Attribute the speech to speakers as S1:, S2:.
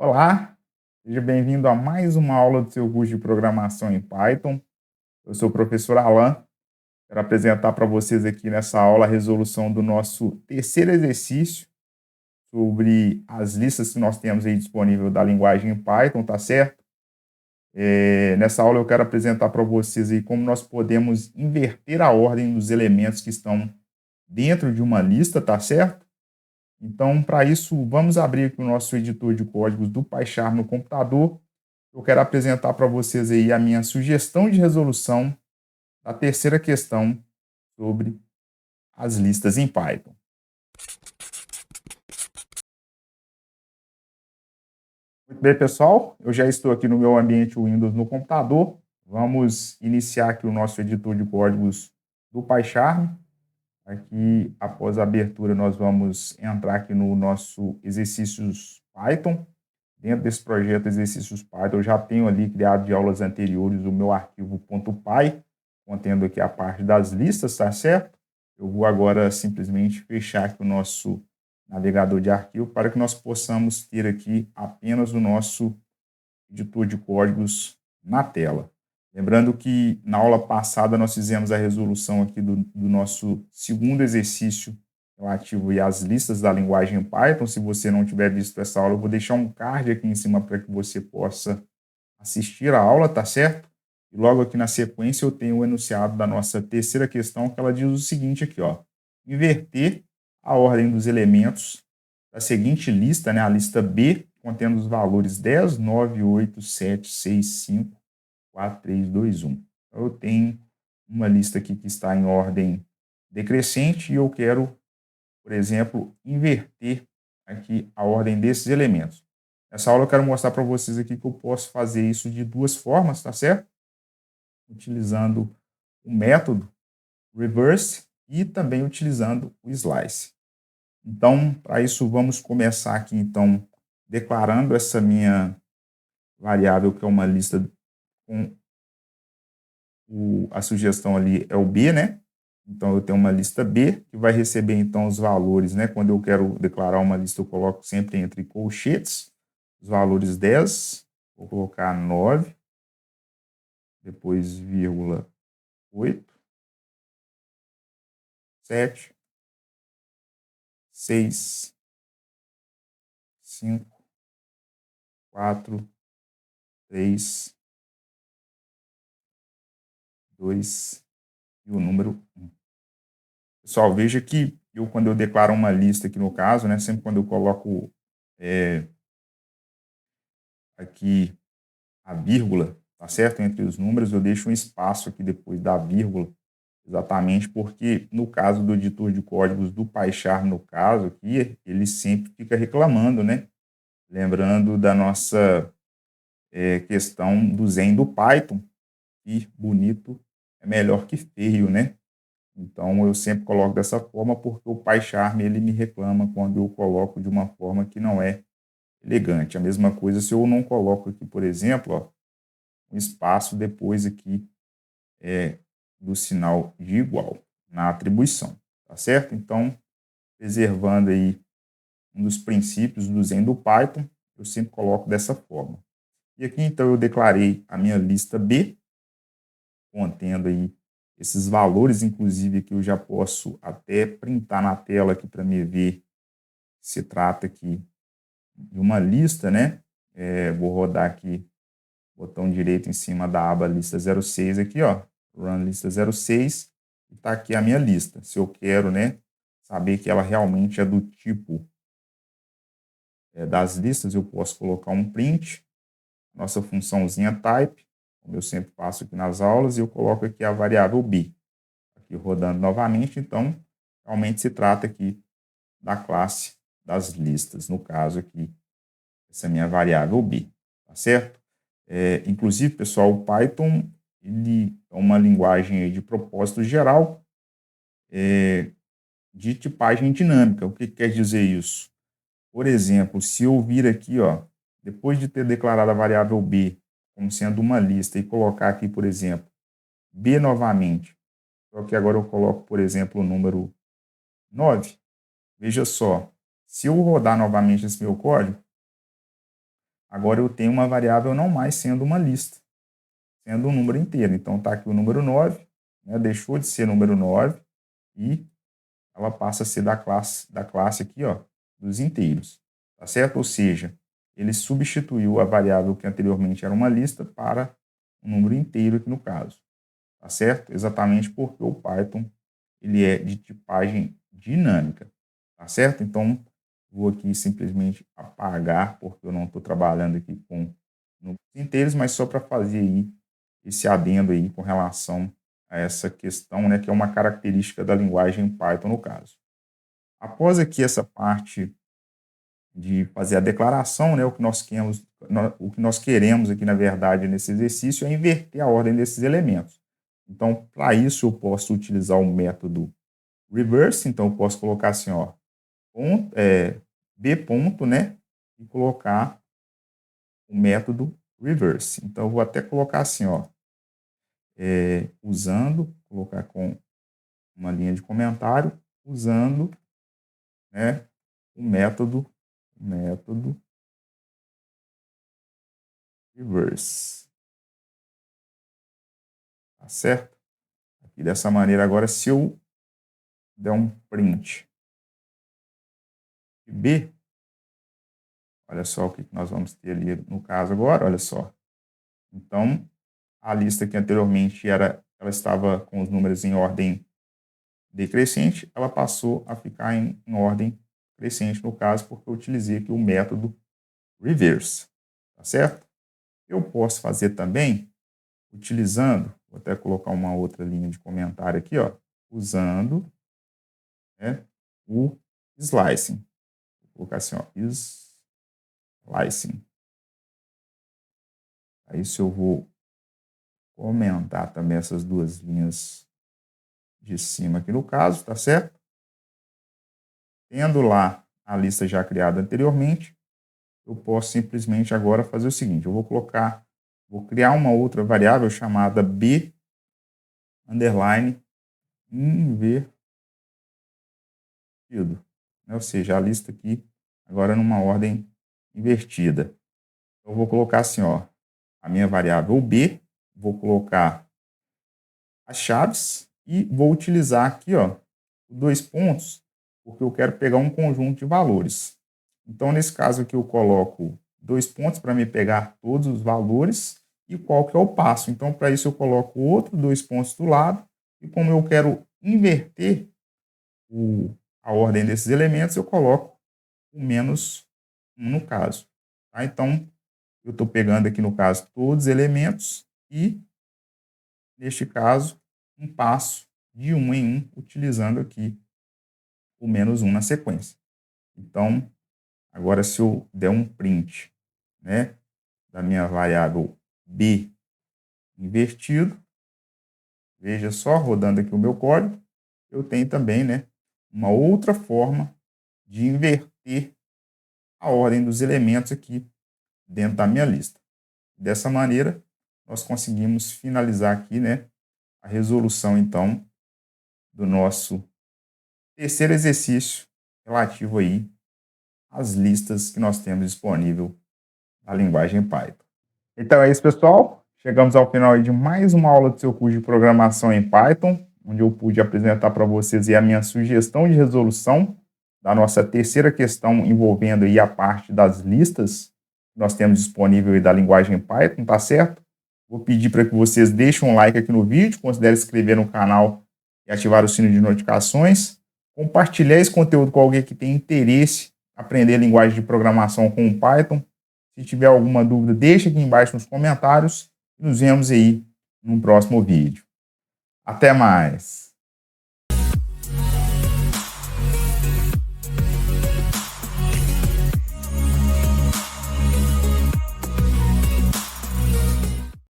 S1: Olá, seja bem-vindo a mais uma aula do seu curso de programação em Python. Eu sou o professor Alan. Quero apresentar para vocês aqui nessa aula a resolução do nosso terceiro exercício sobre as listas que nós temos aí disponível da linguagem Python, tá certo? Nessa aula eu quero apresentar para vocês aí como nós podemos inverter a ordem dos elementos que estão dentro de uma lista, tá certo? Então, para isso, vamos abrir aqui o nosso editor de códigos do PyCharm no computador. Eu quero apresentar para vocês aí a minha sugestão de resolução da terceira questão sobre as listas em Python. Muito bem, pessoal, eu já estou aqui no meu ambiente Windows no computador. Vamos iniciar aqui o nosso editor de códigos do PyCharm. Aqui, após a abertura, nós vamos entrar aqui no nosso exercícios Python. Dentro desse projeto Exercícios Python, eu já tenho ali criado de aulas anteriores o meu arquivo .py, contendo aqui a parte das listas, tá certo? Eu vou agora simplesmente fechar aqui o nosso navegador de arquivo para que nós possamos ter aqui apenas o nosso editor de códigos na tela. Lembrando que na aula passada nós fizemos a resolução aqui do nosso segundo exercício relativo às listas da linguagem Python. Se você não tiver visto essa aula, eu vou deixar um card aqui em cima para que você possa assistir a aula, tá certo? E logo aqui na sequência eu tenho o enunciado da nossa terceira questão, que ela diz o seguinte aqui, ó: inverter a ordem dos elementos da seguinte lista, né, a lista B, contendo os valores 10, 9, 8, 7, 6, 5, 4, 3, 2, 1. Então, eu tenho uma lista aqui que está em ordem decrescente e eu quero, por exemplo, inverter aqui a ordem desses elementos. Nessa aula eu quero mostrar para vocês aqui que eu posso fazer isso de duas formas, tá certo? Utilizando o método reverse e também utilizando o slice. Então, para isso, vamos começar aqui, então, declarando essa minha variável, que é uma lista com a sugestão ali é o B, né? Então, eu tenho uma lista B, que vai receber, então, os valores, né? Quando eu quero declarar uma lista, eu coloco sempre entre colchetes, os valores 10, vou colocar 9, depois vírgula 8, 7, 6, 5, 4, 3, 2 e o número 1. Pessoal, veja que quando eu declaro uma lista aqui no caso, né, sempre quando eu coloco aqui a vírgula, tá certo? Entre os números, eu deixo um espaço aqui depois da vírgula, exatamente porque no caso do editor de códigos do PyCharm, no caso aqui, ele sempre fica reclamando, né? Lembrando da nossa questão do Zen do Python, que bonito é melhor que feio, né? Então, eu sempre coloco dessa forma porque o PyCharm, ele me reclama quando eu coloco de uma forma que não é elegante. A mesma coisa se eu não coloco aqui, por exemplo, ó, um espaço depois aqui do sinal de igual na atribuição, tá certo? Então, preservando aí um dos princípios do Zen do Python, eu sempre coloco dessa forma. E aqui, então, eu declarei a minha lista B, contendo aí esses valores, inclusive, que eu já posso até printar na tela aqui para me ver. Se trata aqui de uma lista, né? Vou rodar aqui, botão direito em cima da aba lista 06 aqui, ó, run lista 06, e tá aqui a minha lista. Se eu quero, né, saber que ela realmente é do tipo das listas, eu posso colocar um print, nossa funçãozinha type, como eu sempre faço aqui nas aulas, e eu coloco aqui a variável b. Aqui rodando novamente, então, realmente se trata aqui da classe das listas, no caso aqui, essa é a minha variável b, tá certo? Inclusive, pessoal, o Python ele é uma linguagem de propósito geral de tipagem dinâmica. O que quer dizer isso? Por exemplo, se eu vir aqui, ó, depois de ter declarado a variável b como sendo uma lista e colocar aqui, por exemplo, b novamente, só que agora eu coloco, por exemplo, o número 9, veja só, se eu rodar novamente esse meu código, agora eu tenho uma variável não mais sendo uma lista, sendo um número inteiro. Então, está aqui o número 9, né, deixou de ser número 9 e ela passa a ser da classe aqui, ó, dos inteiros, tá certo? Ou seja, ele substituiu a variável que anteriormente era uma lista para um número inteiro aqui no caso, tá certo? Exatamente porque o Python ele é de tipagem dinâmica, tá certo? Então, vou aqui simplesmente apagar, porque eu não estou trabalhando aqui com números inteiros, mas só para fazer aí esse adendo aí com relação a essa questão, né, que é uma característica da linguagem Python no caso. Após aqui essa parte de fazer a declaração, né, o que nós queremos aqui, na verdade, nesse exercício é inverter a ordem desses elementos. Então, para isso, eu posso utilizar o método reverse, então eu posso colocar assim, ó, b ponto, né, e colocar o método reverse. Então, eu vou até colocar assim, ó, colocar com uma linha de comentário, usando, né, o método reverse. Tá certo? Aqui dessa maneira, agora, se eu der um print de B, olha só o que nós vamos ter ali no caso agora, olha só. Então, a lista que anteriormente ela estava com os números em ordem decrescente, ela passou a ficar em ordem crescente, no caso, porque eu utilizei aqui o método reverse, tá certo? Eu posso fazer também utilizando, vou até colocar uma outra linha de comentário aqui, ó, usando, né, o slicing. Vou colocar assim, ó, slicing. Aí se eu vou comentar também essas duas linhas de cima aqui no caso, tá certo? Tendo lá a lista já criada anteriormente, eu posso simplesmente agora fazer o seguinte, eu vou criar uma outra variável chamada b underline invertido, né? Ou seja, a lista aqui agora numa ordem invertida. Eu vou colocar assim, ó, a minha variável b, vou colocar as chaves e vou utilizar aqui, ó, 2 pontos, porque eu quero pegar um conjunto de valores. Então, nesse caso aqui, eu coloco 2 pontos para me pegar todos os valores e qual que é o passo. Então, para isso, eu coloco outro 2 pontos do lado e como eu quero inverter a ordem desses elementos, eu coloco o menos 1 no caso. Tá? Então, eu estou pegando aqui, no caso, todos os elementos e, neste caso, um passo de 1 em 1, utilizando aqui o menos 1 na sequência. Então, agora se eu der um print, né, da minha variável b invertido, veja só, rodando aqui o meu código, eu tenho também, né, uma outra forma de inverter a ordem dos elementos aqui dentro da minha lista. Dessa maneira, nós conseguimos finalizar aqui, né, a resolução, então, do nosso terceiro exercício relativo aí às listas que nós temos disponível na linguagem Python. Então é isso, pessoal. Chegamos ao final de mais uma aula do seu curso de programação em Python, onde eu pude apresentar para vocês a minha sugestão de resolução da nossa terceira questão envolvendo aí a parte das listas que nós temos disponível aí da linguagem Python, tá certo? Vou pedir para que vocês deixem um like aqui no vídeo, considere se inscrever no canal e ativar o sino de notificações, compartilhar esse conteúdo com alguém que tem interesse em aprender a linguagem de programação com o Python. Se tiver alguma dúvida, deixa aqui embaixo nos comentários e nos vemos aí num próximo vídeo. Até mais!